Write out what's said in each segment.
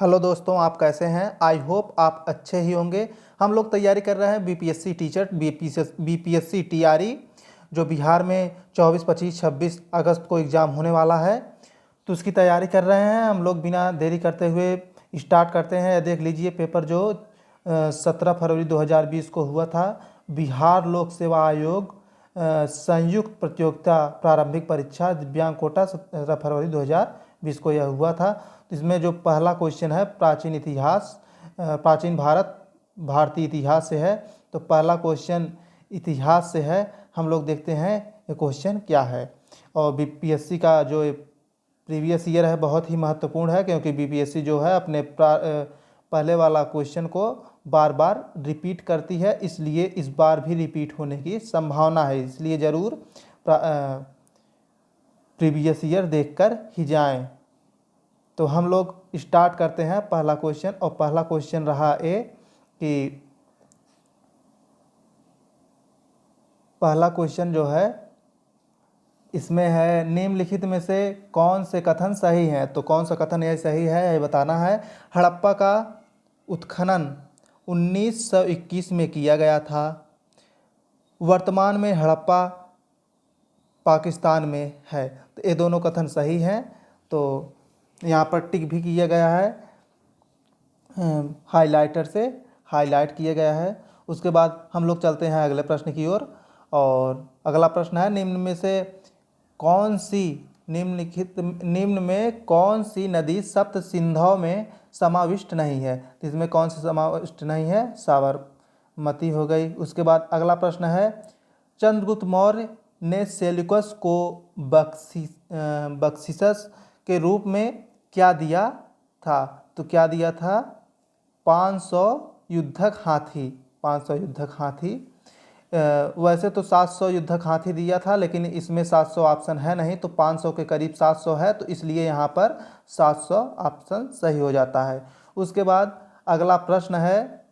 Hello दोस्तों, आप कैसे हैं? आई होप आप अच्छे ही होंगे। हम लोग तैयारी कर रहे हैं बीपीएससी टीचर बीपीएससी टीआरई जो बिहार में 24, 25, 26 अगस्त को एग्ज़ाम होने वाला है। तो उसकी तैयारी कर रहे हैं हम लोग। बिना देरी करते हुए स्टार्ट करते हैं। देख लीजिए पेपर जो 17 फरवरी 2020 को हुआ था। बिहार लोक सेवा आयोग संयुक्त प्रतियोगिता प्रारंभिक परीक्षा दिव्यांग कोटा 17 फरवरी 2020 को यह हुआ था। इसमें जो पहला क्वेश्चन है प्राचीन इतिहास, प्राचीन भारतीय इतिहास से है। तो पहला क्वेश्चन इतिहास से है। हम लोग देखते हैं ये क्वेश्चन क्या है। और बीपीएससी का जो प्रीवियस ईयर है बहुत ही महत्वपूर्ण है, क्योंकि बीपीएससी जो है अपने पहले वाला क्वेश्चन को बार बार रिपीट करती है, इसलिए इस बार भी रिपीट होने की संभावना है। इसलिए ज़रूर प्रीवियस ईयर देखकर ही जाएं। तो हम लोग स्टार्ट करते हैं पहला क्वेश्चन। और पहला क्वेश्चन रहा कि पहला क्वेश्चन जो है इसमें है निम्नलिखित में से कौन से कथन सही हैं। तो कौन सा कथन यह सही है यह बताना है। हड़प्पा का उत्खनन 1921 में किया गया था। वर्तमान में हड़प्पा पाकिस्तान में है। तो ये दोनों कथन सही हैं। तो यहाँ पर टिक भी किया गया है, हाइलाइटर से हाईलाइट किया गया है। उसके बाद हम लोग चलते हैं अगले प्रश्न की ओर। और अगला प्रश्न है निम्न में कौन सी नदी सप्त सिंधों में समाविष्ट नहीं है। तो इसमें कौन सी समाविष्ट नहीं है? साबरमती हो गई। उसके बाद अगला प्रश्न है चंद्रगुप्त मौर्य ने सेल्यूकस को बख्शिश के रूप में क्या दिया था। तो क्या दिया था? 500 युद्धक हाथी। 500 युद्धक हाथी। वैसे तो 700 युद्धक हाथी दिया था, लेकिन इसमें 700 ऑप्शन है नहीं, तो 500 के करीब 700 है, तो इसलिए यहाँ पर 700 ऑप्शन सही हो जाता है। उसके बाद अगला प्रश्न है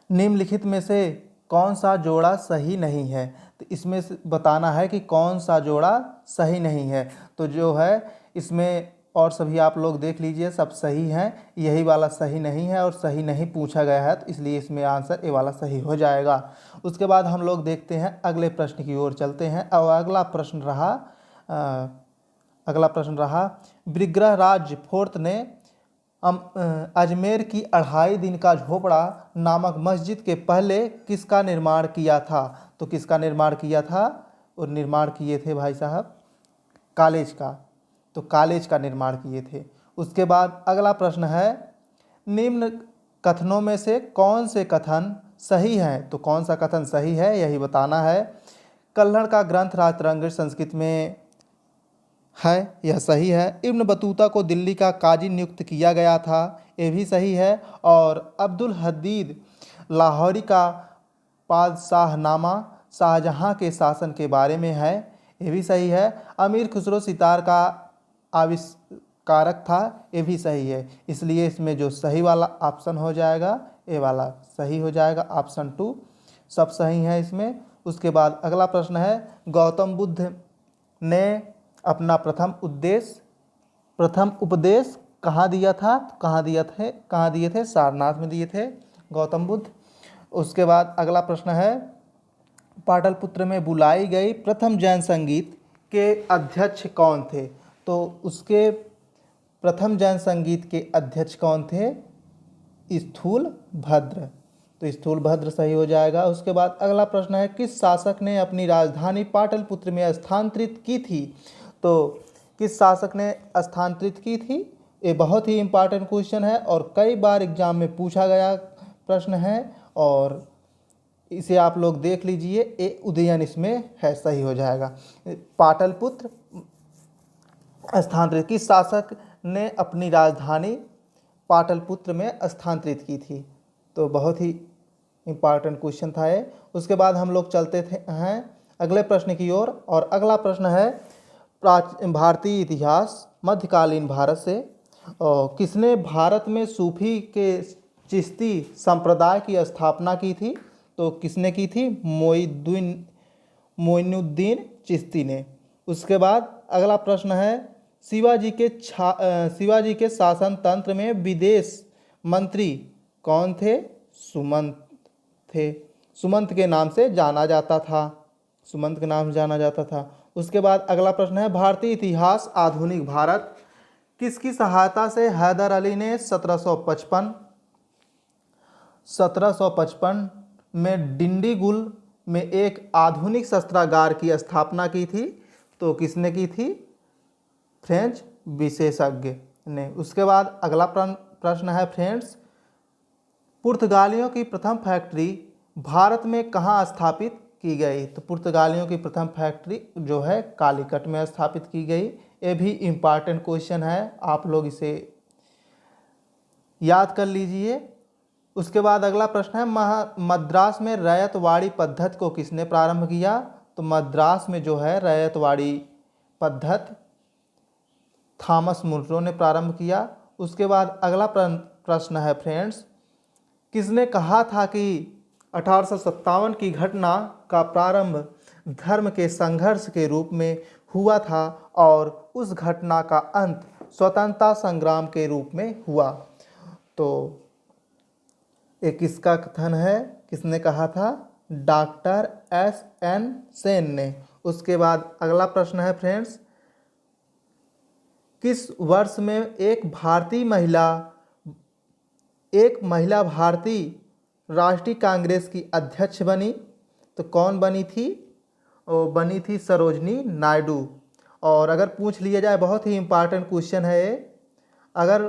निम्नलिखित में से कौन सा जोड़ा सही नहीं है। तो इसमें बताना है कि कौन सा जोड़ा सही नहीं है। तो जो है इसमें और सभी आप लोग देख लीजिए सब सही हैं, यही वाला सही नहीं है और सही नहीं पूछा गया है, तो इसलिए इसमें आंसर ये वाला सही हो जाएगा। उसके बाद हम लोग देखते हैं अगले प्रश्न की ओर चलते हैं। और अगला प्रश्न रहा विग्रहराज फोर्थ ने अजमेर की 2.5 दिन का झोपड़ा नामक मस्जिद के पहले किसका निर्माण किया था। तो किसका निर्माण किया था? और निर्माण किए थे भाई साहब कॉलेज का। तो कॉलेज का निर्माण किए थे। उसके बाद अगला प्रश्न है निम्न कथनों में से कौन से कथन सही हैं। तो कौन सा कथन सही है यही बताना है। कल्हड़ का ग्रंथ राजतरंगित संस्कृत में है, यह सही है। इब्न बतूता को दिल्ली का काजी नियुक्त किया गया था, ये भी सही है। और अब्दुल हदीद लाहौरी का पादशाहनामा शाहजहां के शासन के बारे में है, ये भी सही है। अमीर खुसरो सितार का आविष्कारक था, ये भी सही है। इसलिए इसमें जो सही वाला ऑप्शन हो जाएगा ये वाला सही हो जाएगा, ऑप्शन 2 सब सही है इसमें। उसके बाद अगला प्रश्न है गौतम बुद्ध ने अपना प्रथम उपदेश कहाँ दिया था। तो कहाँ दिए थे? सारनाथ में दिए थे गौतम बुद्ध। उसके बाद अगला प्रश्न है पाटलिपुत्र में बुलाई गई प्रथम जैन संगीत के अध्यक्ष कौन थे। तो उसके प्रथम जैन संगीत के अध्यक्ष कौन थे? स्थूलभद्र। तो स्थूलभद्र सही हो जाएगा। उसके बाद अगला प्रश्न है किस शासक ने अपनी राजधानी पाटलिपुत्र में स्थानांतरित की थी। तो किस शासक ने स्थानांतरित की थी? ये बहुत ही इम्पॉर्टेंट क्वेश्चन है और कई बार एग्जाम में पूछा गया प्रश्न है, और इसे आप लोग देख लीजिए। ए उदयन इसमें है, सही हो जाएगा। पाटलिपुत्र स्थानांतरित, किस शासक ने अपनी राजधानी पाटलिपुत्र में स्थानांतरित की थी। तो बहुत ही इम्पॉर्टेंट क्वेश्चन था ये। उसके बाद हम लोग चलते हैं अगले प्रश्न की ओर। और अगला प्रश्न है भारतीय इतिहास मध्यकालीन भारत से किसने भारत में सूफी के चिश्ती संप्रदाय की स्थापना की थी। तो किसने की थी? मोइनुद्दीन चिश्ती ने। उसके बाद अगला प्रश्न है शिवाजी के शासन तंत्र में विदेश मंत्री कौन थे? सुमंत थे। सुमंत के नाम से जाना जाता था। सुमंत के नाम से जाना जाता था। उसके बाद अगला प्रश्न है, भारतीय इतिहास आधुनिक भारत किसकी सहायता से हैदर अली ने 1755 में डिंडीगुल में एक आधुनिक शस्त्रागार की स्थापना की थी? तो किसने की थी? फ्रेंच विशेषज्ञ ने। उसके बाद अगला प्रश्न है फ्रेंड्स, पुर्तगालियों की प्रथम फैक्ट्री भारत में कहाँ स्थापित की गई? तो पुर्तगालियों की प्रथम फैक्ट्री जो है कालीकट में स्थापित की गई। ये भी इम्पॉर्टेंट क्वेश्चन है, आप लोग इसे याद कर लीजिए। उसके बाद अगला प्रश्न है, मद्रास में रैयतवाड़ी पद्धति को किसने प्रारंभ किया? तो मद्रास में जो है रैयतवाड़ी पद्धति थॉमस मुनरो ने प्रारंभ किया। उसके बाद अगला प्रश्न है फ्रेंड्स, किसने कहा था कि 1857 की घटना का प्रारंभ धर्म के संघर्ष के रूप में हुआ था और उस घटना का अंत स्वतंत्रता संग्राम के रूप में हुआ? तो एक किसका कथन है, किसने कहा था? Doctor S.N. सेन ने। उसके बाद अगला प्रश्न है फ्रेंड्स, किस वर्ष में एक महिला भारतीय राष्ट्रीय कांग्रेस की अध्यक्ष बनी? तो कौन बनी थी? वो बनी थी सरोजनी नायडू। और अगर पूछ लिया जाए, बहुत ही इम्पॉर्टेंट क्वेश्चन है ये, अगर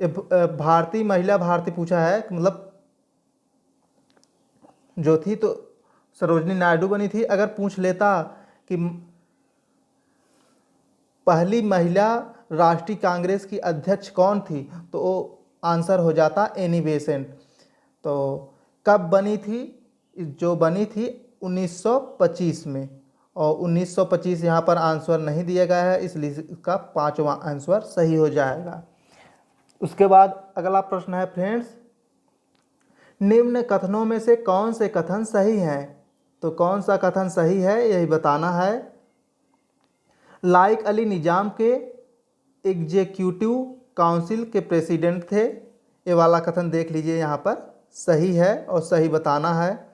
महिला भारतीय पूछा है, मतलब जो थी तो सरोजनी नायडू बनी थी। अगर पूछ लेता कि पहली महिला राष्ट्रीय कांग्रेस की अध्यक्ष कौन थी, तो वो आंसर हो जाता एनी बेसेंट। तो कब बनी थी? जो बनी थी 1925 में, और 1925 यहाँ पर आंसर नहीं दिया गया है, इसलिए इसका 5वां आंसर सही हो जाएगा। उसके बाद अगला प्रश्न है फ्रेंड्स, निम्न कथनों में से कौन से कथन सही हैं? तो कौन सा कथन सही है यही बताना है। लाइक अली निजाम के एग्जीक्यूटिव काउंसिल के प्रेसिडेंट थे, ये वाला कथन देख लीजिए, यहाँ पर सही है और सही बताना है।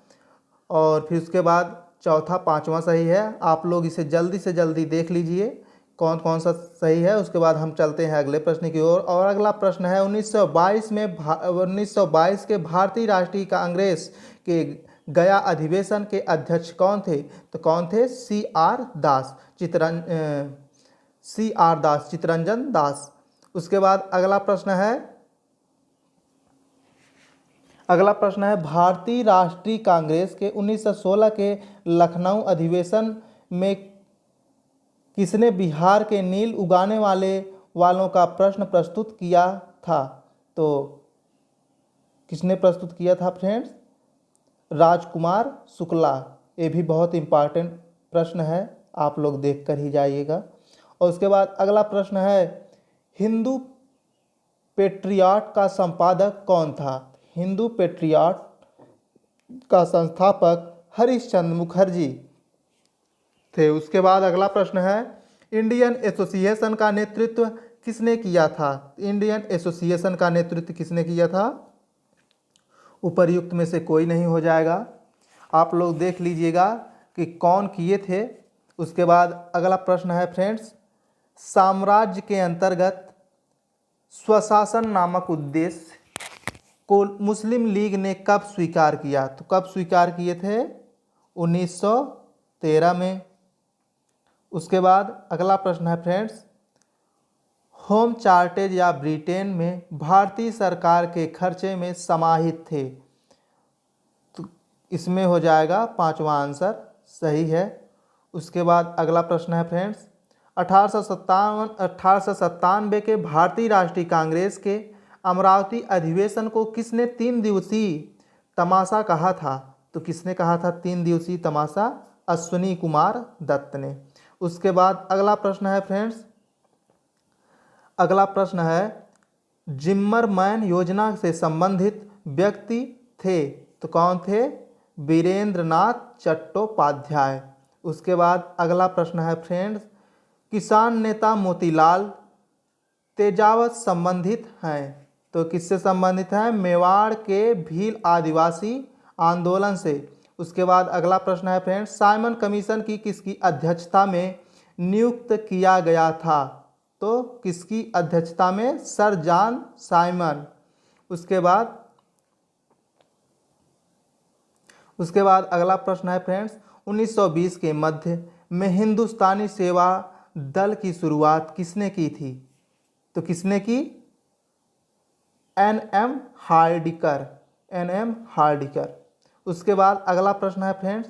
और फिर उसके बाद चौथा 5वां सही है। आप लोग इसे जल्दी से जल्दी देख लीजिए कौन कौन सा सही है। उसके बाद हम चलते हैं अगले प्रश्न की ओर। और अगला प्रश्न है, 1922 के भारतीय राष्ट्रीय कांग्रेस के गया अधिवेशन के अध्यक्ष कौन थे? तो कौन थे? CR दास, चितरंजन दास। उसके बाद अगला प्रश्न है भारतीय राष्ट्रीय कांग्रेस के 1916 के लखनऊ अधिवेशन में किसने बिहार के नील उगाने वालों का प्रश्न प्रस्तुत किया था? तो किसने प्रस्तुत किया था फ्रेंड्स? राजकुमार शुक्ला। ये भी बहुत इम्पॉर्टेंट प्रश्न है, आप लोग देख कर ही जाइएगा। और उसके बाद अगला प्रश्न है, हिंदू पेट्रियाट का संपादक कौन था? हिंदू पेट्रियाट का संस्थापक हरिश्चंद्र मुखर्जी थे। उसके बाद अगला प्रश्न है, इंडियन एसोसिएशन का नेतृत्व किसने किया था? इंडियन एसोसिएशन का नेतृत्व किसने किया था? उपर्युक्त में से कोई नहीं हो जाएगा, आप लोग देख लीजिएगा कि कौन किए थे। उसके बाद अगला प्रश्न है फ्रेंड्स, साम्राज्य के अंतर्गत स्वशासन नामक उद्देश्य को मुस्लिम लीग ने कब स्वीकार किया? तो कब स्वीकार किए थे? 1913 में। उसके बाद अगला प्रश्न है फ्रेंड्स, होम चार्टेज या ब्रिटेन में भारतीय सरकार के खर्चे में समाहित थे? तो इसमें हो जाएगा 5वां आंसर सही है। उसके बाद अगला प्रश्न है फ्रेंड्स, 1897 के भारतीय राष्ट्रीय कांग्रेस के अमरावती अधिवेशन को किसने 3 दिवसीय तमाशा कहा था? तो किसने कहा था 3 दिवसीय तमाशा? अश्विनी कुमार दत्त ने। उसके बाद अगला प्रश्न है फ्रेंड्स, अगला प्रश्न है, जिम्मरमैन योजना से संबंधित व्यक्ति थे? तो कौन थे? वीरेंद्रनाथ चट्टोपाध्याय। उसके बाद अगला प्रश्न है फ्रेंड्स, किसान नेता मोतीलाल तेजावत संबंधित हैं। तो किससे संबंधित हैं? मेवाड़ के भील आदिवासी आंदोलन से। उसके बाद अगला प्रश्न है फ्रेंड्स, साइमन कमीशन की किसकी अध्यक्षता में नियुक्त किया गया था? तो किसकी अध्यक्षता में? Sir John Simon. उसके बाद अगला प्रश्न है फ्रेंड्स, 1920 के मध्य में हिंदुस्तानी सेवा दल की शुरुआत किसने की थी? तो किसने की? एन.एम. हार्डिकर। एन.एम. हार्डिकर। उसके बाद अगला प्रश्न है फ्रेंड्स,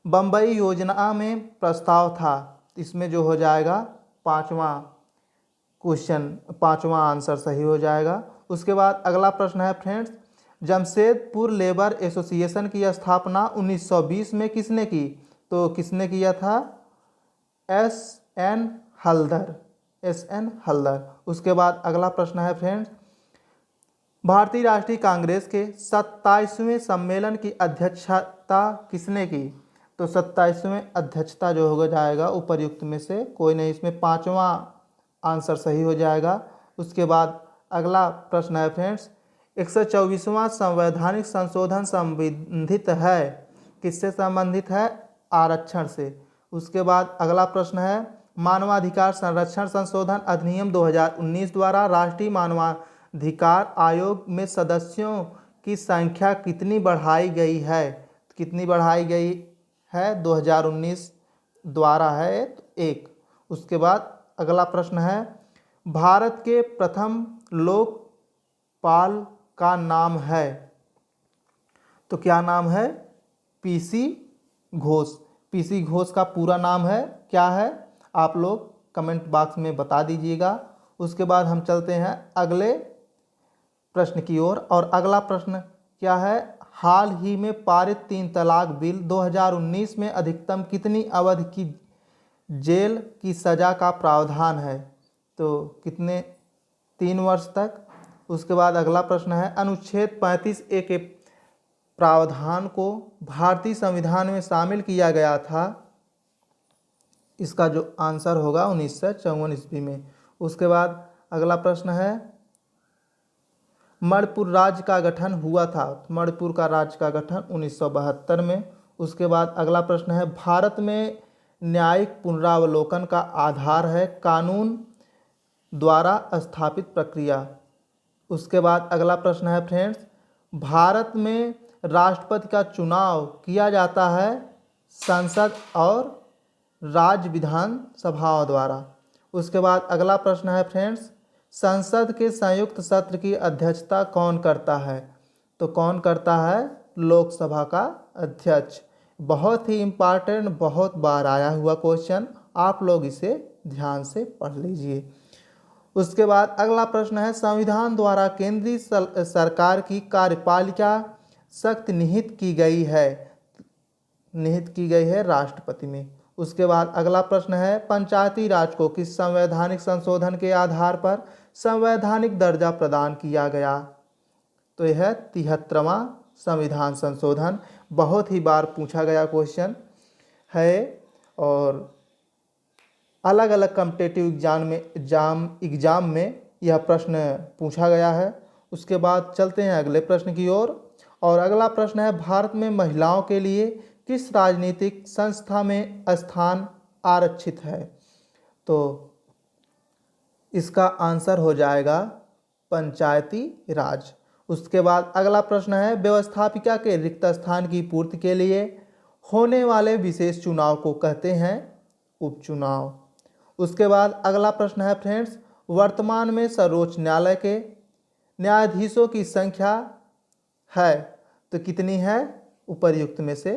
बम्बई योजना में प्रस्ताव था। इसमें जो हो जाएगा पांचवा क्वेश्चन, पांचवा आंसर सही हो जाएगा। उसके बाद अगला प्रश्न है फ्रेंड्स, जमशेदपुर लेबर एसोसिएशन की स्थापना 1920 में किसने की? तो किसने किया था? एस.एन. हल्दर। एस.एन. हल्दर। उसके बाद अगला प्रश्न है फ्रेंड्स, भारतीय राष्ट्रीय कांग्रेस के 27वें सम्मेलन की अध्यक्षता किसने की? तो 27वें अध्यक्षता जो हो जाएगा उपर्युक्त में से कोई नहीं, इसमें पांचवा आंसर सही हो जाएगा। उसके बाद अगला प्रश्न है फ्रेंड्स, 124वां संवैधानिक संशोधन संबंधित है, किससे संबंधित है? आरक्षण से। उसके बाद अगला प्रश्न है, मानवाधिकार संरक्षण संशोधन अधिनियम 2019 द्वारा राष्ट्रीय मानवाधिकार आयोग में सदस्यों की संख्या कितनी बढ़ाई गई है? कितनी बढ़ाई गई है? 2019 द्वारा है तो 1। उसके बाद अगला प्रश्न है, भारत के प्रथम लोकपाल का नाम है? तो क्या नाम है? पीसी घोष। पीसी घोष का पूरा नाम है क्या है? आप लोग कमेंट बॉक्स में बता दीजिएगा। उसके बाद हम चलते हैं अगले प्रश्न की ओर, और अगला प्रश्न क्या है? हाल ही में पारित 3 तलाक बिल 2019 में अधिकतम कितनी अवधि की जेल की सज़ा का प्रावधान है? तो कितने? 3 वर्ष तक। उसके बाद अगला प्रश्न है, अनुच्छेद 35A के प्रावधान को भारतीय संविधान में शामिल किया गया था। इसका जो आंसर होगा 1954 ईस्वी में। उसके बाद अगला प्रश्न है, मणिपुर राज्य का गठन हुआ था। मणिपुर का राज्य का गठन 1972 में। उसके बाद अगला प्रश्न है, भारत में न्यायिक पुनरावलोकन का आधार है कानून द्वारा स्थापित प्रक्रिया। उसके बाद अगला प्रश्न है फ्रेंड्स, भारत में राष्ट्रपति का चुनाव किया जाता है संसद और राज्य विधानसभाओं द्वारा। उसके बाद अगला प्रश्न है फ्रेंड्स, संसद के संयुक्त सत्र की अध्यक्षता कौन करता है? तो कौन करता है? लोकसभा का अध्यक्ष। बहुत ही इम्पॉर्टेंट, बहुत बार आया हुआ क्वेश्चन, आप लोग इसे ध्यान से पढ़ लीजिए। उसके बाद अगला प्रश्न है, संविधान द्वारा केंद्रीय सरकार की कार्यपालिका शक्ति निहित की गई है राष्ट्रपति में। उसके बाद अगला प्रश्न है, पंचायती राज को किस संवैधानिक संशोधन के आधार पर संवैधानिक दर्जा प्रदान किया गया? तो यह 73वां संविधान संशोधन। बहुत ही बार पूछा गया क्वेश्चन है और अलग अलग कॉम्पिटिटिव एग्जाम में यह प्रश्न पूछा गया है। उसके बाद चलते हैं अगले प्रश्न की ओर, और अगला प्रश्न है, भारत में महिलाओं के लिए किस राजनीतिक संस्था में स्थान आरक्षित है? तो इसका आंसर हो जाएगा पंचायती राज। उसके बाद अगला प्रश्न है, व्यवस्थापिका के रिक्त स्थान की पूर्ति के लिए होने वाले विशेष चुनाव को कहते हैं उपचुनाव। उसके बाद अगला प्रश्न है फ्रेंड्स, वर्तमान में सर्वोच्च न्यायालय के न्यायाधीशों की संख्या है तो कितनी है? उपर्युक्त में से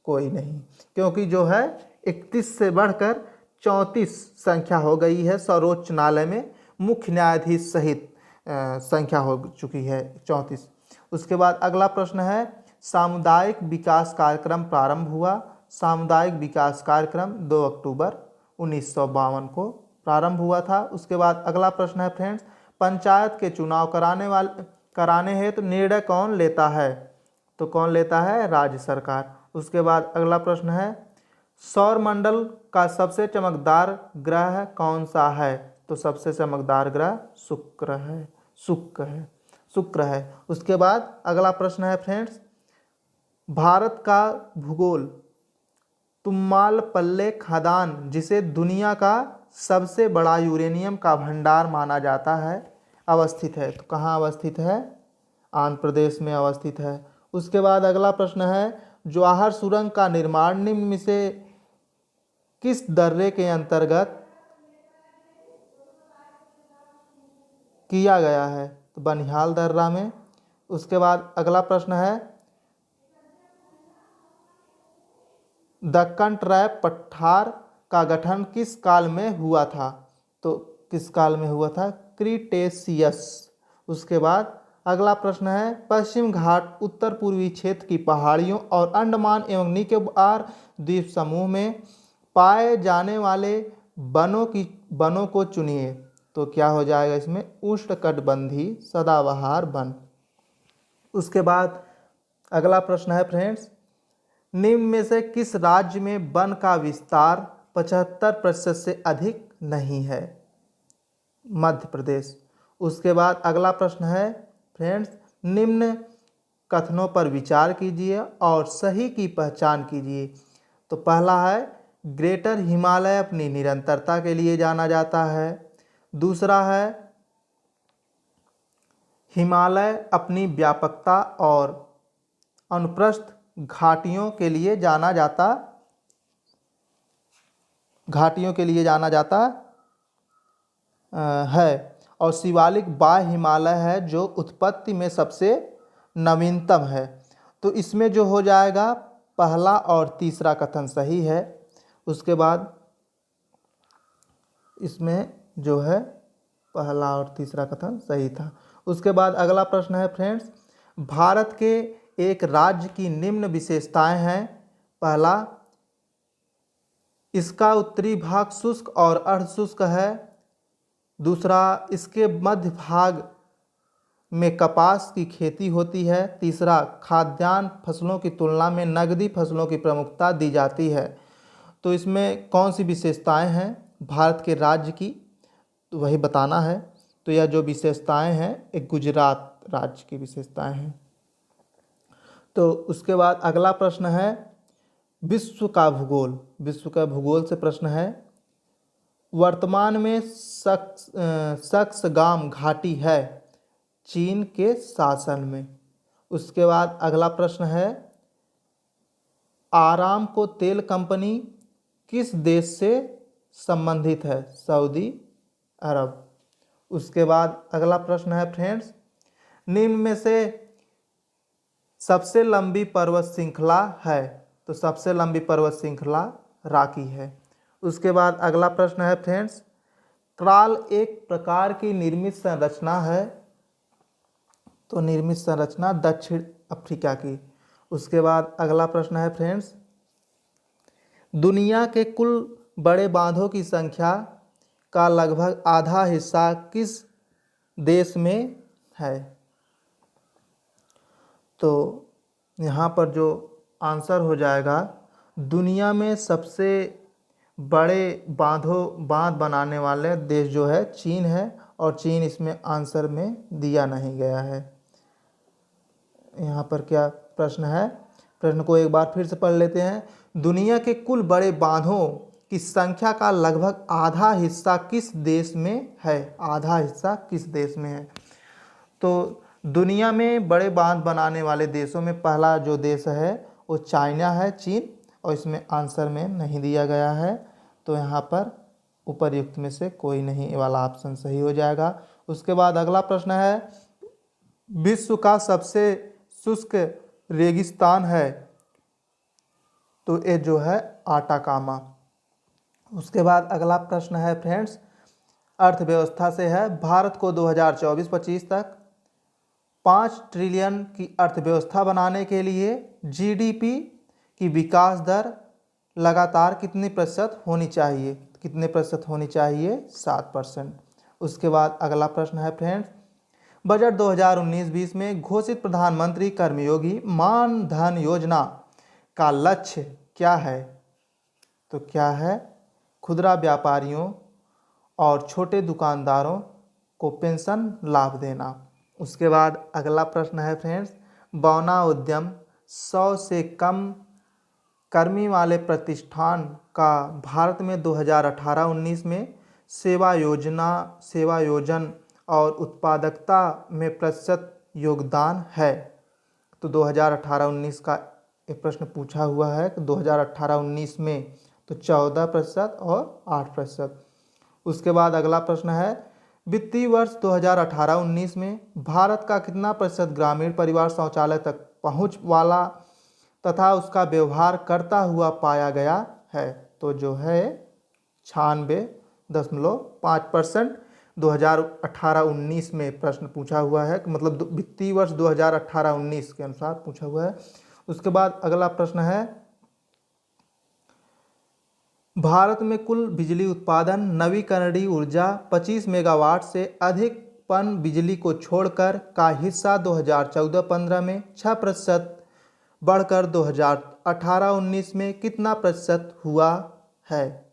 कोई नहीं, क्योंकि जो है 31 से बढ़कर 34 संख्या हो गई है। सर्वोच्च न्यायालय में मुख्य न्यायाधीश सहित संख्या हो चुकी है 34। उसके बाद अगला प्रश्न है, सामुदायिक विकास कार्यक्रम प्रारंभ हुआ। सामुदायिक विकास कार्यक्रम 2 अक्टूबर 1952 को प्रारंभ हुआ था। उसके बाद अगला प्रश्न है फ्रेंड्स, पंचायत के चुनाव कराने हेतु निर्णय कौन लेता है? तो कौन लेता है? राज्य सरकार। उसके बाद अगला प्रश्न है, सौरमंडल का सबसे चमकदार ग्रह कौन सा है? तो सबसे चमकदार ग्रह शुक्र है, शुक्र है। उसके बाद अगला प्रश्न है फ्रेंड्स, भारत का भूगोल। तुम्मालपल्ले खदान, जिसे दुनिया का सबसे बड़ा यूरेनियम का भंडार माना जाता है, अवस्थित है। तो कहाँ अवस्थित है? आंध्र प्रदेश में अवस्थित है। उसके बाद अगला प्रश्न है, जवाहर सुरंग का निर्माण निम्न में से किस दर्रे के अंतर्गत किया गया है? तो बनिहाल दर्रा में। उसके बाद अगला प्रश्न है, दक्कन ट्रैप पठार का गठन किस काल में हुआ था? तो किस काल में हुआ था? क्रीटेशियस। उसके बाद अगला प्रश्न है, पश्चिम घाट उत्तर पूर्वी क्षेत्र की पहाड़ियों और अंडमान एवं निकोबार द्वीप समूह में पाए जाने वाले वनों को चुनिए। तो क्या हो जाएगा इसमें? उष्णकटिबंधीय सदाबहार वन। उसके बाद अगला प्रश्न है फ्रेंड्स, निम्न में से किस राज्य में वन का विस्तार 75% से अधिक नहीं है? मध्य प्रदेश। उसके बाद अगला प्रश्न है फ्रेंड्स, निम्न कथनों पर विचार कीजिए और सही की पहचान कीजिए। तो पहला है, ग्रेटर हिमालय अपनी निरंतरता के लिए जाना जाता है। दूसरा है, हिमालय अपनी व्यापकता और अनुप्रस्थ घाटियों के लिए जाना जाता है। और शिवालिक बाह्य हिमालय है जो उत्पत्ति में सबसे नवीनतम है। तो इसमें जो हो जाएगा, पहला और तीसरा कथन सही है। उसके बाद इसमें जो है पहला और तीसरा कथन सही था। उसके बाद अगला प्रश्न है फ्रेंड्स, भारत के एक राज्य की निम्न विशेषताएं हैं। पहला, इसका उत्तरी भाग शुष्क और अर्धशुष्क है। दूसरा, इसके मध्य भाग में कपास की खेती होती है। तीसरा, खाद्यान्न फसलों की तुलना में नकदी फसलों की प्रमुखता दी जाती है। तो इसमें कौन सी विशेषताएं हैं भारत के राज्य की, तो वही बताना है। तो यह जो विशेषताएं हैं, एक गुजरात राज्य की विशेषताएं हैं। तो उसके बाद अगला प्रश्न है, विश्व का भूगोल। विश्व का भूगोल से प्रश्न है, वर्तमान में सक्सगाम घाटी है चीन के शासन में। उसके बाद अगला प्रश्न है, आरामको तेल कंपनी किस देश से संबंधित है? सऊदी अरब। उसके बाद अगला प्रश्न है फ्रेंड्स, निम्न में से सबसे लंबी पर्वत श्रृंखला है? तो सबसे लंबी पर्वत श्रृंखला राकी है। उसके बाद अगला प्रश्न है फ्रेंड्स, क्राल एक प्रकार की निर्मित संरचना है। तो निर्मित संरचना दक्षिण अफ्रीका की। उसके बाद अगला प्रश्न है फ्रेंड्स, दुनिया के कुल बड़े बांधों की संख्या का लगभग आधा हिस्सा किस देश में है? तो यहाँ पर जो आंसर हो जाएगा, दुनिया में सबसे बड़े बांध बनाने वाले देश जो है चीन है, और चीन इसमें आंसर में दिया नहीं गया है। यहाँ पर क्या प्रश्न है, प्रश्न को एक बार फिर से पढ़ लेते हैं। दुनिया के कुल बड़े बांधों की संख्या का लगभग आधा हिस्सा किस देश में है? आधा हिस्सा किस देश में है? तो दुनिया में बड़े बांध बनाने वाले देशों में पहला जो देश है वो चाइना है, चीन, और इसमें आंसर में नहीं दिया गया है। तो यहाँ पर उपर्युक्त में से कोई नहीं, ये वाला ऑप्शन सही हो जाएगा। उसके बाद अगला प्रश्न है, विश्व का सबसे शुष्क रेगिस्तान है? तो ये जो है आटाकामा। उसके बाद अगला प्रश्न है फ्रेंड्स, अर्थव्यवस्था से है। भारत को 2024-25 तक 5 ट्रिलियन की अर्थव्यवस्था बनाने के लिए जीडीपी की विकास दर लगातार कितने प्रतिशत होनी चाहिए? कितने प्रतिशत होनी चाहिए? 7%। उसके बाद अगला प्रश्न है फ्रेंड्स, बजट 2019-20 में घोषित प्रधानमंत्री कर्मयोगी मान धन योजना का लक्ष्य क्या है? तो क्या है? खुदरा व्यापारियों और छोटे दुकानदारों को पेंशन लाभ देना। उसके बाद अगला प्रश्न है फ्रेंड्स, बौना उद्यम 100 से कम कर्मी वाले प्रतिष्ठान का भारत में 2018-19 में सेवा योजन और उत्पादकता में प्रतिशत योगदान है। तो 2018-19 का एक प्रश्न पूछा हुआ है कि 2018-19 में तो 14% और 8%। उसके बाद अगला प्रश्न है, वित्तीय वर्ष 2018-19 में भारत का कितना प्रतिशत ग्रामीण परिवार शौचालय तक पहुंच वाला तथा उसका व्यवहार करता हुआ पाया गया है? तो जो है 96.5%। 2018-19 में प्रश्न पूछा हुआ है, मतलब वित्तीय वर्ष 2018-19 के अनुसार पूछा हुआ है। उसके बाद अगला प्रश्न है, भारत में कुल बिजली उत्पादन नवीकरणीय ऊर्जा 25 मेगावाट से अधिक पन बिजली को छोड़कर का हिस्सा 2014-15 में 6% बढ़कर 2018-19 में कितना प्रतिशत हुआ है?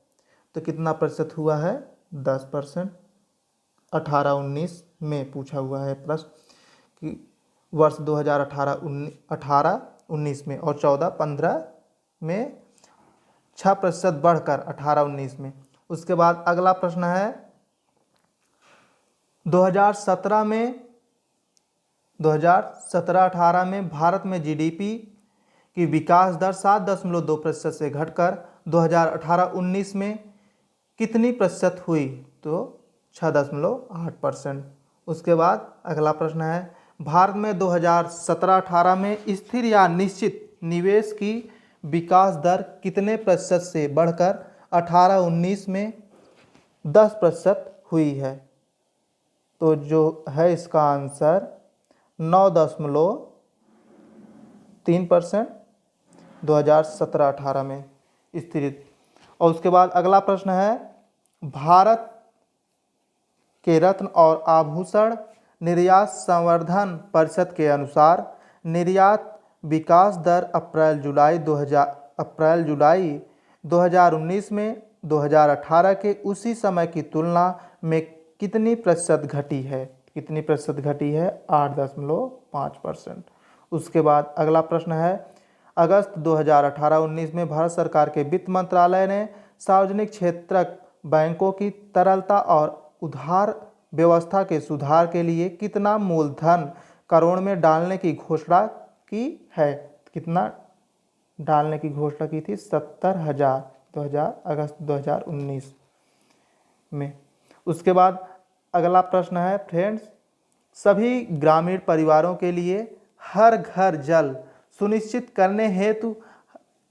तो कितना प्रतिशत हुआ है? 10%। 18-19 में पूछा हुआ है प्रश्न कि वर्ष 2018-19 में और 14-15 में 6% बढ़कर 18-19 में। उसके बाद अगला प्रश्न है, 2017-18 में भारत में जीडीपी की विकास दर 7.2% से घटकर 2018-19 में कितनी प्रतिशत हुई? तो 6.8%। उसके बाद अगला प्रश्न है, भारत में 2017-18 में स्थिर या निश्चित निवेश की विकास दर कितने प्रतिशत से बढ़कर 18-19 में 10% हुई है? तो जो है इसका आंसर 9.3% 2017-18 में स्थिर। और उसके बाद अगला प्रश्न है, भारत के रत्न और आभूषण निर्यात संवर्धन परिषद के अनुसार निर्यात विकास दर अप्रैल जुलाई 2019 में 2018 के उसी समय की तुलना में कितनी प्रतिशत घटी है? कितनी प्रतिशत घटी है? 8.5%। उसके बाद अगला प्रश्न है, अगस्त 2018-19 में भारत सरकार के वित्त मंत्रालय ने सार्वजनिक क्षेत्रक बैंकों की तरलता और उधार व्यवस्था के सुधार के लिए कितना मूलधन करोड़ में डालने की घोषणा की है? कितना डालने की घोषणा की थी? 70,000 अगस्त 2019 में। उसके बाद अगला प्रश्न है फ्रेंड्स, सभी ग्रामीण परिवारों के लिए हर घर जल सुनिश्चित करने हेतु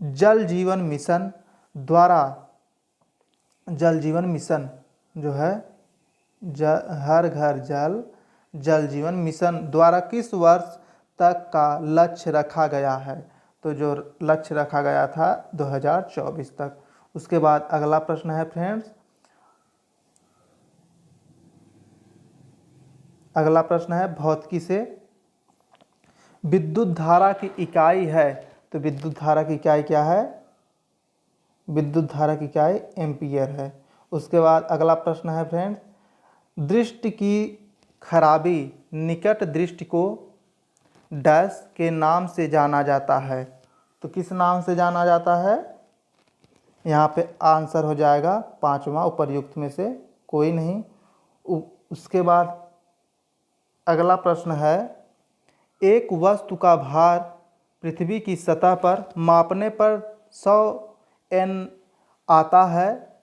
जल जीवन मिशन द्वारा जल जीवन मिशन जो है हर घर जल जीवन मिशन द्वारा किस वर्ष तक का लक्ष्य रखा गया है? तो जो लक्ष्य रखा गया था 2024 तक। उसके बाद अगला प्रश्न है फ्रेंड्स, अगला प्रश्न है भौतिकी से, विद्युत धारा की इकाई है। तो विद्युत धारा की इकाई क्या है? विद्युत धारा की इकाई एम्पियर है। उसके बाद अगला प्रश्न है फ्रेंड्स, दृष्टि की खराबी निकट दृष्टि को डैश के नाम से जाना जाता है। तो किस नाम से जाना जाता है? यहाँ पे आंसर हो जाएगा 5वां उपर्युक्त में से कोई नहीं। उसके बाद अगला प्रश्न है, एक वस्तु का भार पृथ्वी की सतह पर मापने पर 100 N आता है,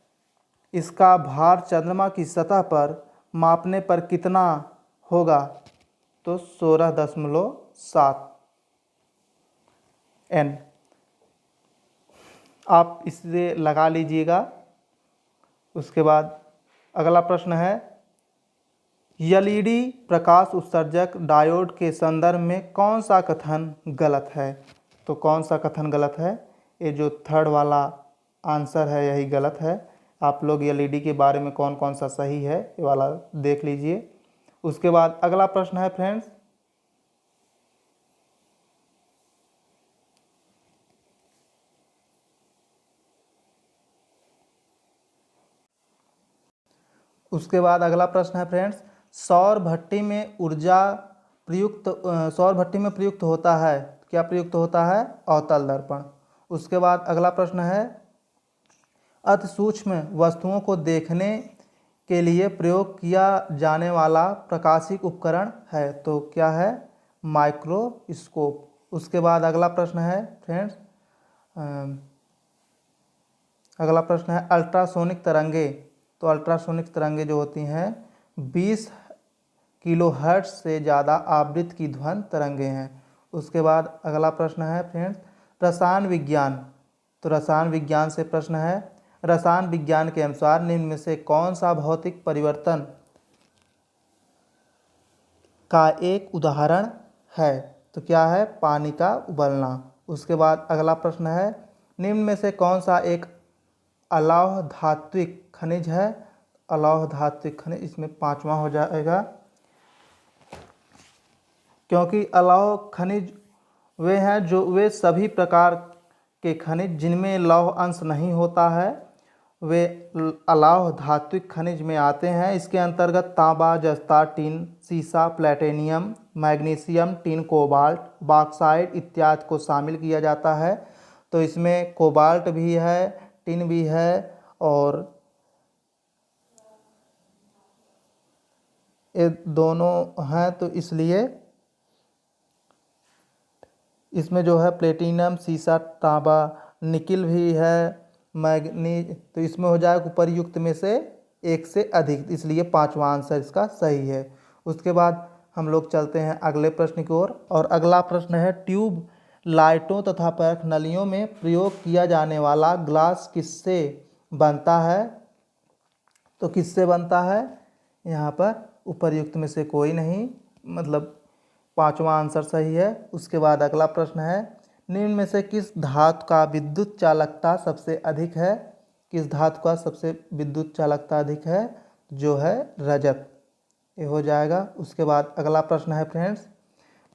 इसका भार चंद्रमा की सतह पर मापने पर कितना होगा? तो 16.7 N। आप इससे लगा लीजिएगा। उसके बाद अगला प्रश्न है, एलईडी प्रकाश उत्सर्जक डायोड के संदर्भ में कौन सा कथन गलत है? तो कौन सा कथन गलत है? ये जो थर्ड वाला आंसर है यही गलत है। आप लोग एलईडी के बारे में कौन कौन सा सही है ये वाला देख लीजिए। उसके बाद अगला प्रश्न है फ्रेंड्स, उसके बाद अगला प्रश्न है फ्रेंड्स, सौर भट्टी में ऊर्जा प्रयुक्त सौर भट्टी में प्रयुक्त होता है, क्या प्रयुक्त होता है? अवतल दर्पण। उसके बाद अगला प्रश्न है, अति सूक्ष्म वस्तुओं को देखने के लिए प्रयोग किया जाने वाला प्रकाशिक उपकरण है, तो क्या है? माइक्रोस्कोप। उसके बाद अगला प्रश्न है फ्रेंड्स, अगला प्रश्न है, अल्ट्रासोनिक तरंगे। तो अल्ट्रासोनिक तरंगे जो होती हैं 20 किलोहर्ट्ज से ज़्यादा आवृत्ति की ध्वनि तरंगे हैं। उसके बाद अगला प्रश्न है फ्रेंड्स, रसायन विज्ञान। तो रसायन विज्ञान से प्रश्न है, रसायन विज्ञान के अनुसार निम्न में से कौन सा भौतिक परिवर्तन का एक उदाहरण है? तो क्या है? पानी का उबलना। उसके बाद अगला प्रश्न है, निम्न में से कौन सा एक अलौह धात्विक खनिज है? अलौह धात्विक खनिज इसमें पांचवा हो जाएगा, क्योंकि अलौह खनिज वे हैं जो वे सभी प्रकार के खनिज जिनमें लौह अंश नहीं होता है वे अलौह धात्विक खनिज में आते हैं। इसके अंतर्गत तांबा, जस्ता, टिन, सीसा, platinum, magnesium, tin, cobalt, bauxite इत्यादि को शामिल किया जाता है। तो इसमें कोबाल्ट भी है, टिन भी है और ये दोनों हैं, तो इसलिए इसमें जो है प्लेटिनम, सीसा, तांबा, निकिल भी है, मैग्नीज, तो इसमें हो जाएगा उपर्युक्त में से एक से अधिक, इसलिए पांचवा आंसर इसका सही है। उसके बाद हम लोग चलते हैं अगले प्रश्न की ओर, और अगला प्रश्न है, ट्यूब लाइटों तथा परख नलियों में प्रयोग किया जाने वाला ग्लास किससे बनता है? तो किससे बनता है? यहाँ पर उपर्युक्त में से कोई नहीं, मतलब पांचवा आंसर सही है। उसके बाद अगला प्रश्न है, निम्न में से किस धातु का विद्युत चालकता सबसे अधिक है? किस धातु का सबसे विद्युत चालकता अधिक है? जो है रजत, ये हो जाएगा। उसके बाद अगला प्रश्न है फ्रेंड्स,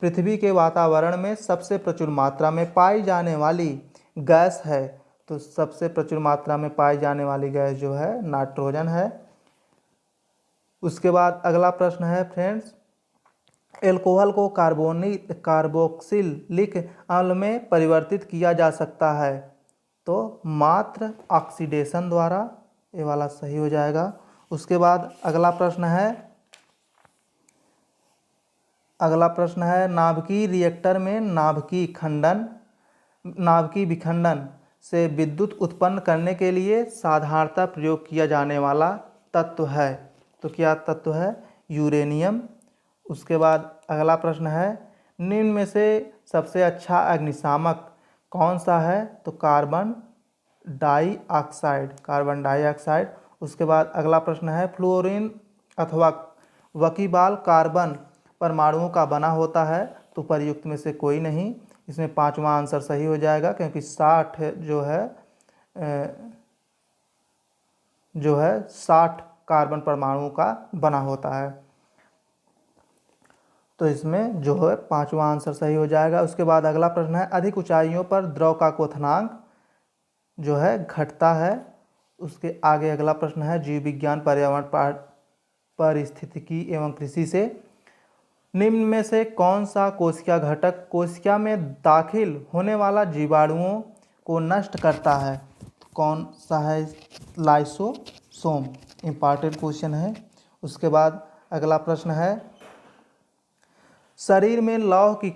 पृथ्वी के वातावरण में सबसे प्रचुर मात्रा में पाई जाने वाली गैस है? तो सबसे प्रचुर मात्रा में पाई जाने वाली गैस जो है नाइट्रोजन है। उसके बाद अगला प्रश्न है फ्रेंड्स, एल्कोहल को कार्बोक्सिलिक अम्ल में परिवर्तित किया जा सकता है? तो मात्र ऑक्सीडेशन द्वारा, ये वाला सही हो जाएगा। उसके बाद अगला प्रश्न है, नाभिकीय रिएक्टर में नाभिकीय विखंडन से विद्युत उत्पन्न करने के लिए साधारणतः प्रयोग किया जाने वाला तत्व है? तो क्या तत्व है? यूरेनियम। उसके बाद अगला प्रश्न है, निम्न में से सबसे अच्छा अग्निशामक कौन सा है? तो कार्बन डाइऑक्साइड। उसके बाद अगला प्रश्न है, फ्लोरीन अथवा वकीबाल कार्बन परमाणुओं का बना होता है? तो प्रयुक्त में से कोई नहीं, इसमें पांचवा आंसर सही हो जाएगा, क्योंकि 60 जो है 60 कार्बन परमाणुओं का बना होता है। तो इसमें जो है पांचवा आंसर सही हो जाएगा। उसके बाद अगला प्रश्न है, अधिक ऊंचाइयों पर द्रव का क्वथनांक जो है घटता है? उसके आगे अगला प्रश्न है, जीव विज्ञान, पर्यावरण, पारिस्थितिकी एवं कृषि से निम्न में से कौन सा कोशिका घटक कोशिका में दाखिल होने वाला जीवाणुओं को नष्ट करता है? कौन सा है? लाइसोसोम। इम्पॉर्टेंट क्वेश्चन है। उसके बाद अगला प्रश्न है, शरीर में लौह की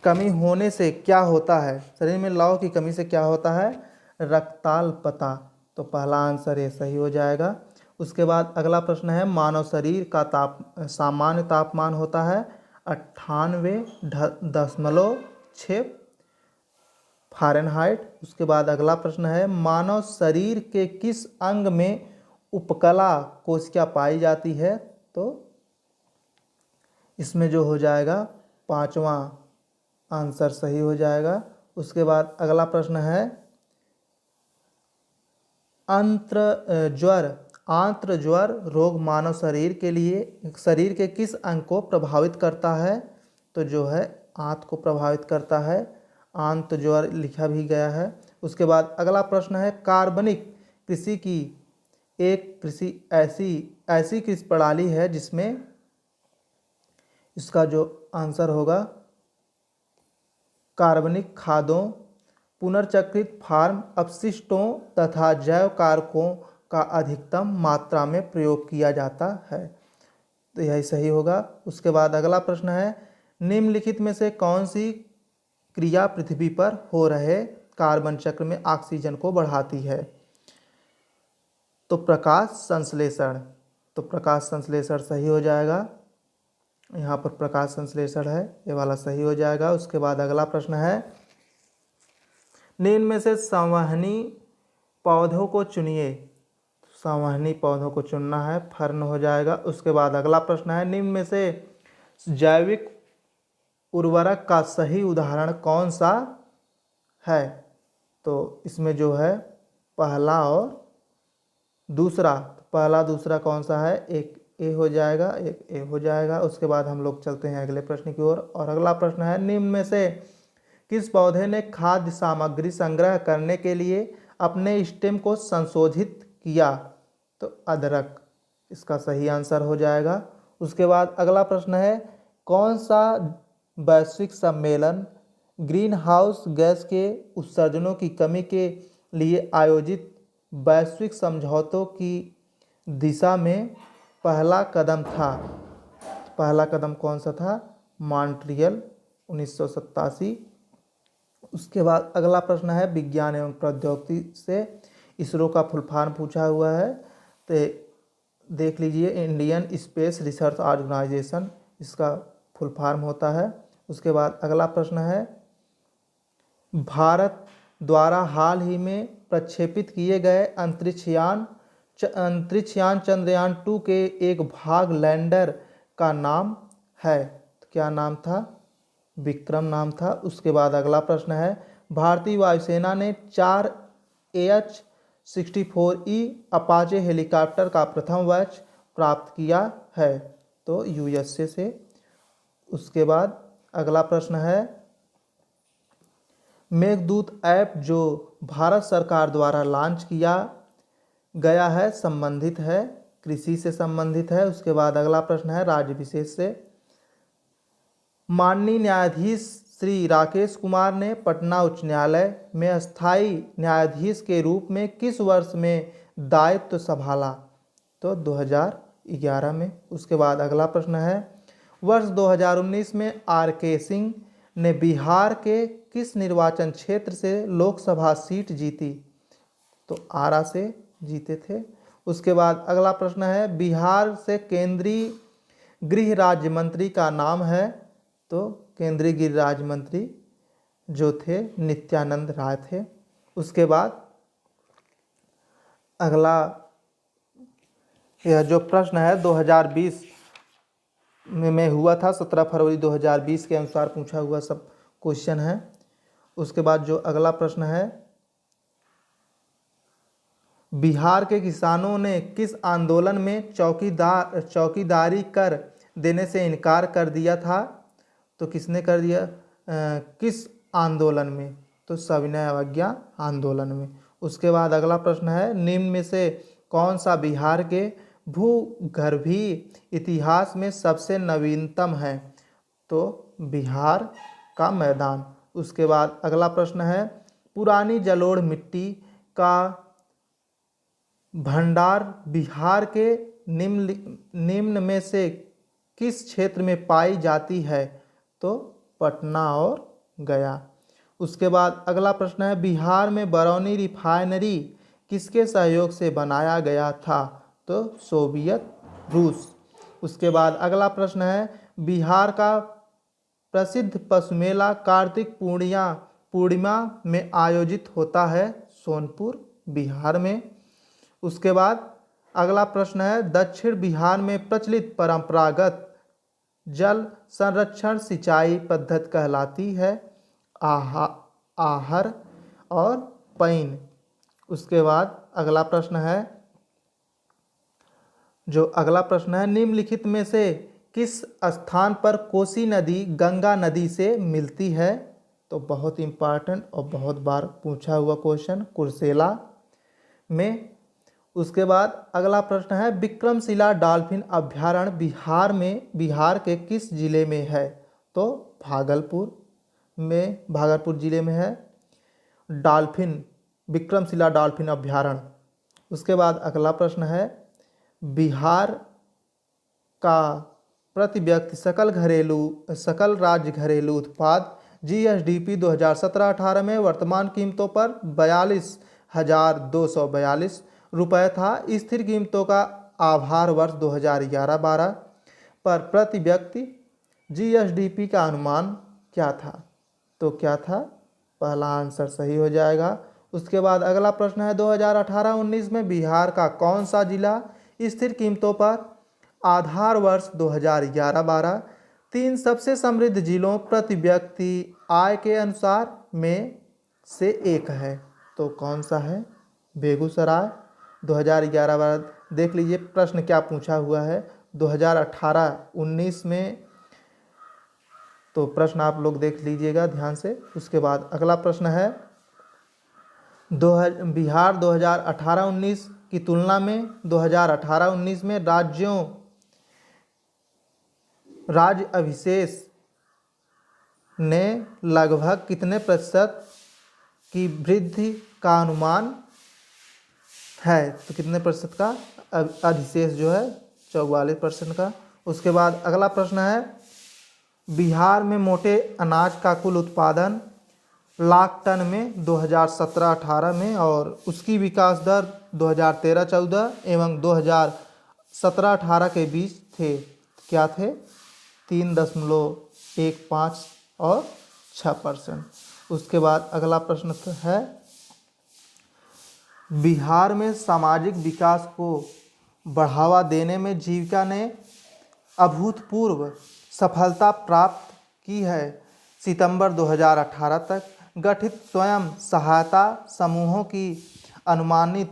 कमी होने से क्या होता है? शरीर में लौह की कमी से क्या होता है? रक्ताल्पता। तो पहला आंसर ये सही हो जाएगा। उसके बाद अगला प्रश्न है, मानव शरीर का सामान्य तापमान होता है 98.6 फ़ारेनहाइट। उसके बाद अगला प्रश्न है, मानव शरीर के किस अंग में उपकला कोशिका पाई जाती है? तो इसमें जो हो जाएगा पांचवा आंसर सही हो जाएगा। उसके बाद अगला प्रश्न है, आंत्र ज्वर रोग मानव शरीर के किस अंग को प्रभावित करता है? तो जो है आंत को प्रभावित करता है, आंत ज्वर लिखा भी गया है। उसके बाद अगला प्रश्न है, कार्बनिक कृषि की एक कृषि ऐसी ऐसी कृषि प्रणाली है जिसमें इसका जो आंसर होगा कार्बनिक खादों, पुनर्चक्रित फार्म अपशिष्टों तथा जैव कारकों का अधिकतम मात्रा में प्रयोग किया जाता है। तो यही सही होगा। उसके बाद अगला प्रश्न है, निम्नलिखित में से कौन सी क्रिया पृथ्वी पर हो रहे कार्बन चक्र में ऑक्सीजन को बढ़ाती है? तो प्रकाश संश्लेषण। तो प्रकाश संश्लेषण सही हो जाएगा। यहाँ पर प्रकाश संश्लेषण है, ये वाला सही हो जाएगा। उसके बाद अगला प्रश्न है, निम्न में से संवहनी पौधों को चुनिए। संवहनी पौधों को चुनना है, फर्न हो जाएगा। उसके बाद अगला प्रश्न है, निम्न में से जैविक उर्वरक का सही उदाहरण कौन सा है? तो इसमें जो है पहला और दूसरा, पहला दूसरा कौन सा है? एक ए हो जाएगा, एक ए हो जाएगा। उसके बाद हम लोग चलते हैं अगले प्रश्न की ओर। और अगला प्रश्न है, निम्न में से किस पौधे ने खाद्य सामग्री संग्रह करने के लिए अपने स्टेम को संशोधित किया? तो अदरक इसका सही आंसर हो जाएगा। उसके बाद अगला प्रश्न है, कौन सा वैश्विक सम्मेलन ग्रीन हाउस गैस के उत्सर्जनों की कमी के लिए आयोजित वैश्विक समझौतों की दिशा में पहला कदम था? पहला कदम कौन सा था? मॉन्ट्रियल 1987। उसके बाद अगला प्रश्न है, विज्ञान एवं प्रौद्योगिकी से इसरो का फुल फॉर्म पूछा हुआ है, तो देख लीजिए, इंडियन स्पेस रिसर्च ऑर्गेनाइजेशन इसका फुल फॉर्म होता है। उसके बाद अगला प्रश्न है, भारत द्वारा हाल ही में प्रक्षेपित किए गए अंतरिक्षयान चंद्रयान 2 के एक भाग लैंडर का नाम है? तो क्या नाम था? विक्रम नाम था। उसके बाद अगला प्रश्न है, भारतीय वायुसेना ने 4 AH-64E अपाचे हेलीकॉप्टर का प्रथम बैच प्राप्त किया है? तो USA से। उसके बाद अगला प्रश्न है, मेघदूत ऐप जो भारत सरकार द्वारा लॉन्च किया गया है संबंधित है, कृषि से संबंधित है। उसके बाद अगला प्रश्न है, राज्य विशेष से, माननीय न्यायाधीश श्री राकेश कुमार ने पटना उच्च न्यायालय में स्थायी न्यायाधीश के रूप में किस वर्ष में दायित्व संभाला? तो 2011 में। उसके बाद अगला प्रश्न है, वर्ष 2019 में RK सिंह ने बिहार के किस निर्वाचन क्षेत्र से लोकसभा सीट जीती? तो आरा से जीते थे। उसके बाद अगला प्रश्न है, बिहार से केंद्रीय गृह राज्य मंत्री का नाम है? तो केंद्रीय गृह राज्य मंत्री जो थे नित्यानंद राय थे। उसके बाद अगला यह जो प्रश्न है 2020 में हुआ था, 17 फरवरी 2020 के अनुसार पूछा हुआ सब क्वेश्चन है। उसके बाद जो अगला प्रश्न है, बिहार के किसानों ने किस आंदोलन में चौकीदारी कर देने से इनकार कर दिया था? तो किसने कर दिया? किस आंदोलन में? तो सविनय अवज्ञा आंदोलन में। उसके बाद अगला प्रश्न है, निम्न में से कौन सा बिहार के भूगर्भीय इतिहास में सबसे नवीनतम है? तो बिहार का मैदान। उसके बाद अगला प्रश्न है, पुरानी जलोढ़ मिट्टी का भंडार बिहार के निम्न में से किस क्षेत्र में पाई जाती है? तो पटना और गया। उसके बाद अगला प्रश्न है, बिहार में बरौनी रिफाइनरी किसके सहयोग से बनाया गया था? तो सोवियत रूस। उसके बाद अगला प्रश्न है, बिहार का प्रसिद्ध पशु मेला कार्तिक पूर्णिमा में आयोजित होता है? सोनपुर बिहार में। उसके बाद अगला प्रश्न है, दक्षिण बिहार में प्रचलित परंपरागत जल संरक्षण सिंचाई पद्धति कहलाती है? आहर और पैन। उसके बाद अगला प्रश्न है, जो अगला प्रश्न है, निम्नलिखित में से किस स्थान पर कोसी नदी गंगा नदी से मिलती है? तो बहुत इंपॉर्टेंट और बहुत बार पूछा हुआ क्वेश्चन, कुर्सेला में। उसके बाद अगला प्रश्न है विक्रमशिला डॉल्फिन अभ्यारण्य बिहार के किस जिले में है? तो भागलपुर जिले में है विक्रमशिला डॉल्फिन अभ्यारण्य। उसके बाद अगला प्रश्न है बिहार का प्रति व्यक्ति सकल राज्य घरेलू उत्पाद जीएसडीपी 2017-18 में वर्तमान कीमतों पर 42,242 रुपये था। स्थिर कीमतों का आभार वर्ष 2011-12 पर प्रति व्यक्ति जीएसडीपी का अनुमान क्या था? तो क्या था? पहला आंसर सही हो जाएगा। उसके बाद अगला प्रश्न है 2018-19 में बिहार का कौन सा जिला स्थिर कीमतों पर आधार वर्ष 2011-12 3 सबसे समृद्ध जिलों प्रति व्यक्ति आय के अनुसार में से एक है? तो कौन सा है? बेगूसराय। 2011-12 देख लीजिए प्रश्न क्या पूछा हुआ है 2018-19 में, तो प्रश्न आप लोग देख लीजिएगा ध्यान से। उसके बाद अगला प्रश्न है बिहार 2018-19 की तुलना में 2018-19 में राज्य अविशेष ने लगभग कितने प्रतिशत की वृद्धि का अनुमान है? तो कितने प्रतिशत का अधिशेष जो है 44% का। उसके बाद अगला प्रश्न है बिहार में मोटे अनाज का कुल उत्पादन लाख टन में 2017-18 में और उसकी विकास दर 2013-14 एवं 2017-18 के बीच थे। क्या थे? 3.15 और 6%। उसके बाद अगला प्रश्न है बिहार में सामाजिक विकास को बढ़ावा देने में जीविका ने अभूतपूर्व सफलता प्राप्त की है। सितंबर 2018 तक गठित स्वयं सहायता समूहों की अनुमानित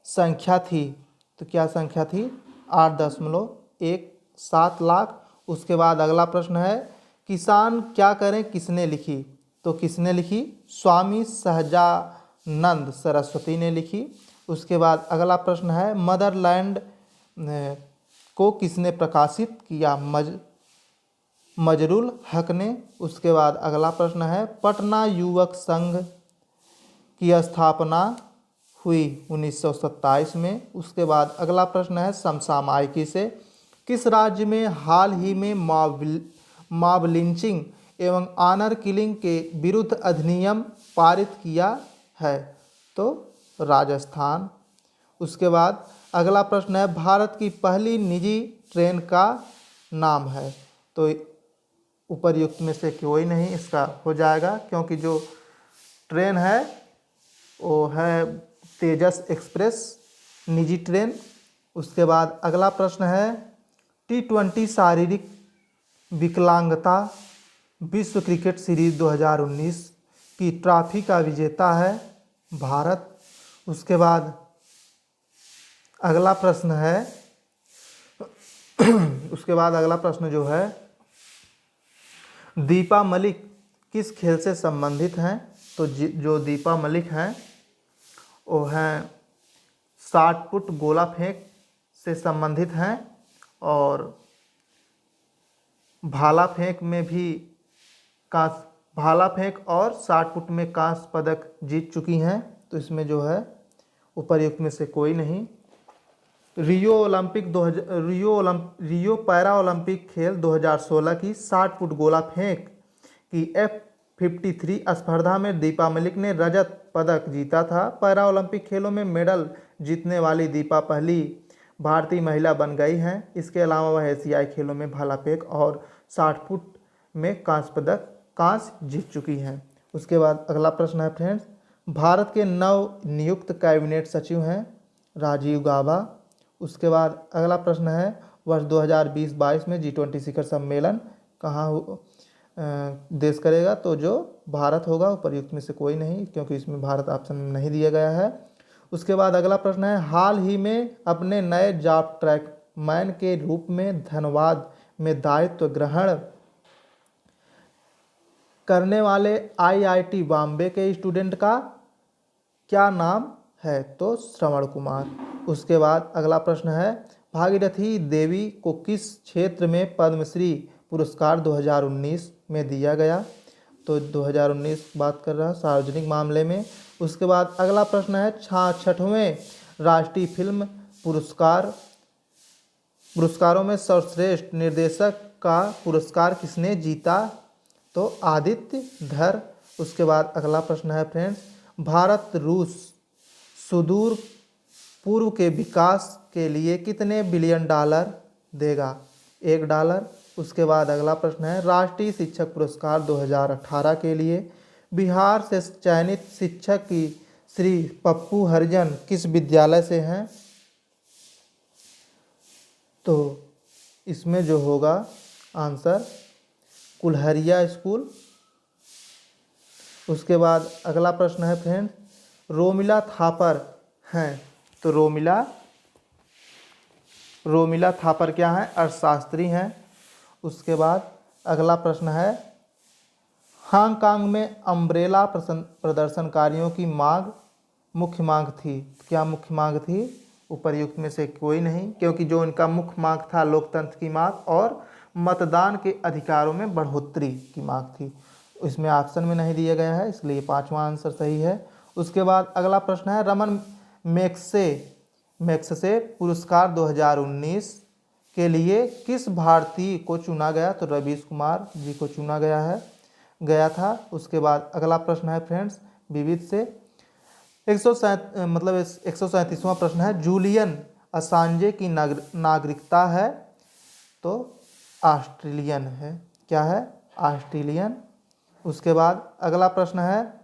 संख्या थी। तो क्या संख्या थी? 8.17 लाख। उसके बाद अगला प्रश्न है किसान क्या करें किसने लिखी? तो किसने लिखी? स्वामी सहजानंद सरस्वती ने लिखी। उसके बाद अगला प्रश्न है मदरलैंड को किसने प्रकाशित किया? मजरुल हक ने। उसके बाद अगला प्रश्न है पटना युवक संघ की स्थापना हुई 1927 में। उसके बाद अगला प्रश्न है समसामयिकी से किस राज्य में हाल ही में मॉब लिंचिंग एवं ऑनर किलिंग के विरुद्ध अधिनियम पारित किया है? तो राजस्थान। उसके बाद अगला प्रश्न है भारत की पहली निजी ट्रेन का नाम है? तो उपर्युक्त में से कोई नहीं इसका हो जाएगा, क्योंकि जो ट्रेन है वो है तेजस एक्सप्रेस निजी ट्रेन। उसके बाद अगला प्रश्न है T20 शारीरिक विकलांगता विश्व क्रिकेट सीरीज 2019 की ट्रॉफी का विजेता है भारत। उसके बाद अगला प्रश्न है उसके बाद अगला प्रश्न जो है दीपा मलिक किस खेल से संबंधित हैं? तो जो दीपा मलिक हैं वो हैं 60 फुट गोला फेंक से संबंधित हैं और भाला फेंक और 60 फुट में कांस्य पदक जीत चुकी हैं। तो इसमें जो है उपर्युक्त में से कोई नहीं। रियो पैरा ओलंपिक खेल 2016 की 60 फुट गोला फेंक की F53 स्पर्धा में दीपा मलिक ने रजत पदक जीता था। पैरा ओलंपिक खेलों में मेडल जीतने वाली दीपा पहली भारतीय महिला बन गई हैं। इसके अलावा वह एशियाई खेलों में भाला फेंक और 60 फुट में कांस्य जीत चुकी हैं। उसके बाद अगला प्रश्न है फ्रेंड्स भारत के नव नियुक्त कैबिनेट सचिव हैं राजीव गाबा। उसके बाद अगला प्रश्न है वर्ष 2020-22 में G20 शिखर सम्मेलन कहाँ देश करेगा? तो जो भारत होगा। उपर्युक्त में से कोई नहीं, क्योंकि इसमें भारत ऑप्शन नहीं दिया गया है। उसके बाद अगला प्रश्न है हाल ही में अपने नए जॉब ट्रैकमैन के रूप में धनबाद में दायित्व ग्रहण करने वाले IIT बॉम्बे के स्टूडेंट का क्या नाम है? तो श्रवण कुमार। उसके बाद अगला प्रश्न है, भागीरथी देवी को किस क्षेत्र में पद्मश्री पुरस्कार 2019 में दिया गया? तो 2019 बात कर रहा सार्वजनिक मामले में। उसके बाद अगला प्रश्न है, 66वें राष्ट्रीय फिल्म पुरस्कारों में सर्वश्रेष्ठ निर्देशक का पुरस्कार किसने जीता? तो आदित्य धर। उसके बाद अगला प्रश्न है फ्रेंड्स, भारत रूस सुदूर पूर्व के विकास के लिए कितने बिलियन डॉलर देगा? $1। उसके बाद अगला प्रश्न है, राष्ट्रीय शिक्षक पुरस्कार 2018 के लिए बिहार से चयनित शिक्षक की श्री पप्पू हरिजन किस विद्यालय से हैं? तो इसमें जो होगा आंसर कुल्हरिया स्कूल। उसके बाद अगला प्रश्न है फ्रेंड, रोमिला थापर हैं? तो रोमिला थापर क्या हैं? अर्थशास्त्री हैं। उसके बाद अगला प्रश्न है, हांगकांग में अम्ब्रेला प्रदर्शनकारियों की मांग मुख्य मांग थी। क्या मुख्य मांग थी? उपर्युक्त में से कोई नहीं, क्योंकि जो इनका मुख्य मांग था लोकतंत्र की मांग और मतदान के अधिकारों में बढ़ोतरी की मांग थी। इसमें ऑप्शन में नहीं दिया गया है, इसलिए 5वां आंसर सही है। उसके बाद अगला प्रश्न है, रमन मैग्सेसे पुरस्कार 2019 के लिए किस भारतीय को चुना गया? तो रवीश कुमार जी को चुना गया था। उसके बाद अगला प्रश्न है फ्रेंड्स, विविध से 137वां प्रश्न है, जूलियन असांजे की नागरिकता है? तो ऑस्ट्रेलियन है। क्या है? ऑस्ट्रेलियन। उसके बाद अगला प्रश्न है,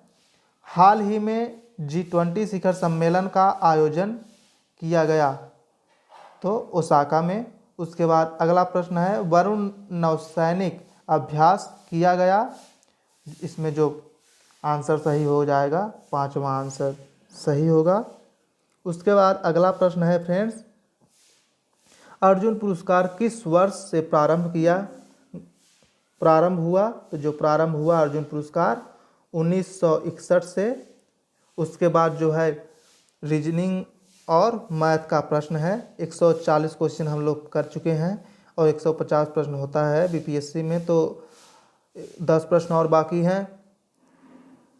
हाल ही में G20 शिखर सम्मेलन का आयोजन किया गया? तो ओसाका में। उसके बाद अगला प्रश्न है, वरुण नौसैनिक अभ्यास किया गया? इसमें जो आंसर सही हो जाएगा 5वां आंसर सही होगा। उसके बाद अगला प्रश्न है फ्रेंड्स, अर्जुन पुरस्कार किस वर्ष से प्रारंभ हुआ? तो जो प्रारंभ हुआ अर्जुन पुरस्कार 1961 से। उसके बाद जो है रीजनिंग और मैथ का प्रश्न है, 140 क्वेश्चन हम लोग कर चुके हैं और 150 प्रश्न होता है बीपीएससी में, तो 10 प्रश्न और बाकी हैं।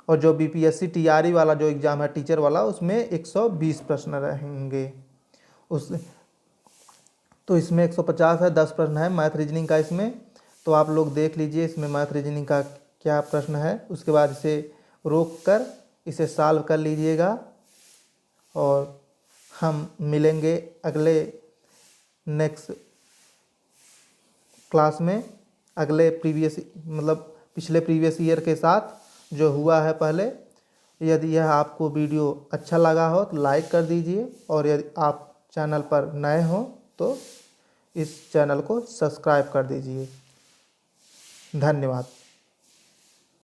और जो बीपीएससी टीआरई वाला जो एग्ज़ाम है टीचर वाला, उसमें 120 प्रश्न रहेंगे। तो इसमें 150 है, 10 प्रश्न है मैथ रीजनिंग का इसमें, तो आप लोग देख लीजिए इसमें मैथ रीजनिंग का क्या प्रश्न है। उसके बाद इसे रोक कर इसे सॉल्व कर लीजिएगा और हम मिलेंगे अगले नेक्स्ट क्लास में, अगले पिछले प्रीवियस ईयर के साथ जो हुआ है पहले। यदि यह आपको वीडियो अच्छा लगा हो तो लाइक कर दीजिए, और यदि आप चैनल पर नए हो तो इस चैनल को सब्सक्राइब कर दीजिए। धन्यवाद।